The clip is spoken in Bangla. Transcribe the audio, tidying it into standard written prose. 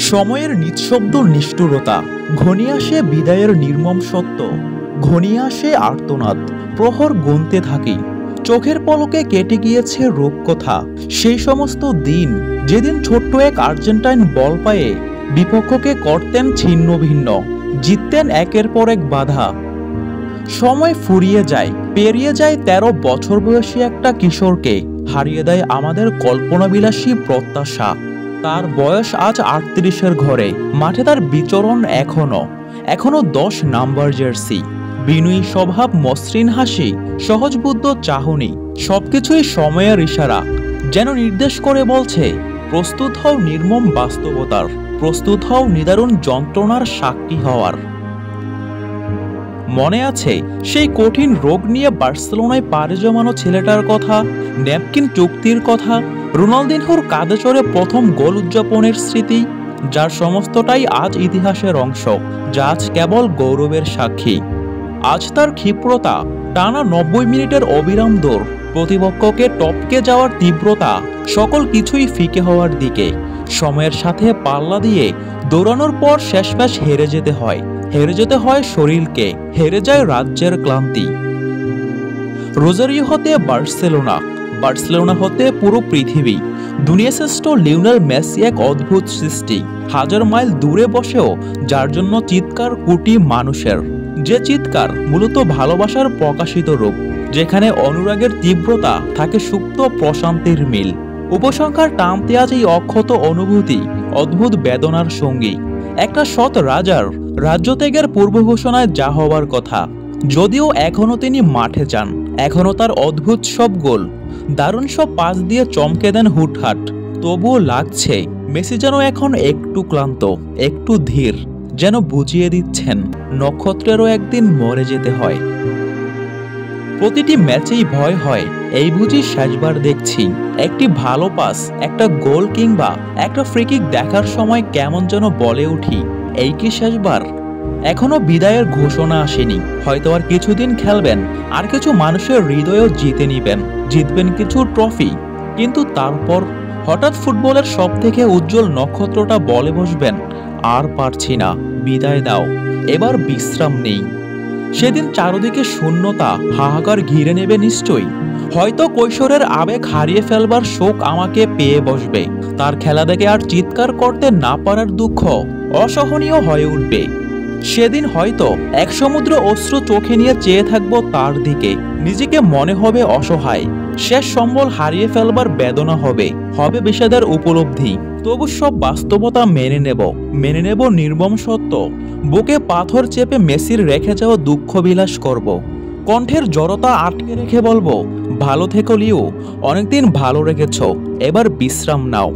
সময়ের নিঃশব্দ নিষ্ঠুরতা, ঘনিয়ে আসে বিদায়ের নির্মম সত্য, ঘনিয়ে আসে আর্তনাদ। প্রহর গুনতে থাকি, চোখের পলকে কেটে গিয়েছে রূপকথা। সেই সমস্ত দিন যেদিন ছোট্ট এক আর্জেন্টাইন বল পায়ে বিপক্ষকে করতেন ছিন্ন ভিন্ন, জিততেন একের পর এক বাধা। সময় ফুরিয়ে যায়, পেরিয়ে যায় ১৩ বছর বয়সী একটা কিশোরকে, হারিয়ে দেয় আমাদের কল্পনাবিলাসী প্রত্যাশা। তার বয়স আজ ৩৮-এর ঘরে, মাঠে তার বিচরণ এখনো ১০ নাম্বার জার্সি। বিনয়ী স্বভাব, মসৃণ হাসি, সহজবুদ্ধ চাহনি, সবকিছুই সময়ের ইশারা, যেন নির্দেশ করে বলছে, প্রস্তুত হও নির্মম বাস্তবতার, প্রস্তুত হও নিদারুণ যন্ত্রণার সাক্ষী হওয়ার। মনে আছে সেই কঠিন রোগ নিয়ে বার্সেলোনায় পাড়ি জমানো ছেলেটার কথা, ন্যাপকিন চুক্তির কথা, রোনালদিনহোর কাঁধে চড়ে প্রথম গোল উদযাপনের স্মৃতি, যার সমস্তটাই আজ ইতিহাসের অংশ, যা আজ কেবল গৌরবের সাক্ষী। আজ তার ক্ষিপ্রতা, টানা ৯০ মিনিটের অবিরাম দৌড়, প্রতিপক্ষকে টপকে যাওয়ার তীব্রতা, সকল কিছুই ফিকে হওয়ার দিকে। সময়ের সাথে পাল্লা দিয়ে দৌড়ানোর পর শেষমেশ হেরে যেতে হয় শরীরকে, হেরে যায় রাজ্যের ক্লান্তি। রোজারিও হতে বার্সেলোনা হতে পুরো পৃথিবী, দুনিয়া শ্রেষ্ঠ লিওনেল মেসি এক অদ্ভুত সৃষ্টি, হাজার মাইল দূরে বসেও যার জন্য চিৎকার কোটি মানুষের। যে চিৎকার মূলত ভালোবাসার প্রকাশিত রূপ, যেখানে অনুরাগের তীব্রতা থাকে সুপ্ত প্রশান্তির মিল। উপসংহার টানতে আজ এই অক্ষত অনুভূতি অদ্ভুত বেদনার সঙ্গী। একটা সৎ রাজার রাজ্য ত্যাগের পূর্ব ঘোষণায় যা হওয়ার কথা, যদিও এখনো তিনি মাঠে যান, এখনো তার অদ্ভুত সব গোল, দারুণ সব পাস দিয়ে চমকে দেন হুটহাট। তবুও লাগছে মেসি যেন এখন একটু ক্লান্ত, একটু ধীর, যেন বুঝিয়ে দিচ্ছেন নক্ষত্রেরও একদিন মরে যেতে হয়। প্রতিটি ম্যাচেই ভয় হয়, এই বুঝি শেষবার দেখছি। একটি ভালো পাস, একটা গোল কিংবা একটা ফ্রিকিক দেখার সময় কেমন যেন বলে উঠি, এই কি শেষবার? এখনো বিদায়ের ঘোষণা আসেনি, হয়তো আর কিছুদিন খেলবেন, আর কিছু মানুষের হৃদয়েও জিতবেন কিছু ট্রফি, কিন্তু তারপর হঠাৎ ফুটবলের সব থেকে উজ্জ্বল নক্ষত্রটা বলে বসবেন, আর পারছি না, বিদায় দাও, এবার বিশ্রাম নেই। সেদিন চারদিকে শূন্যতা, হাহাকার ঘিরে নেবে নিশ্চয়ই। হয়তো কৈশোরের আবেগ হারিয়ে ফেলবার শোক আমাকে পেয়ে বসবে, তার খেলা দেখে আর চিৎকার করতে না পারার দুঃখ অসহনীয় হয়ে উঠবে। সেদিন হয়তো এক সমুদ্র অশ্রু চোখে নিয়ে চেয়ে থাকবো তার দিকে, নিজেকে মনে হবে অসহায়, শেষ সম্বল হারিয়ে ফেলবার বেদনা হবে বিষাদের উপলব্ধি। তবু সব বাস্তবতা মেনে নেব নির্মম সত্য, বুকে পাথর চেপে মেসির রেখে যাওয়া দুঃখ বিলাস করব, কণ্ঠের জড়তা আটকে রেখে বলবো, ভালো থেকো লিও, অনেকদিন ভালো রেখেছ, এবার বিশ্রাম নাও।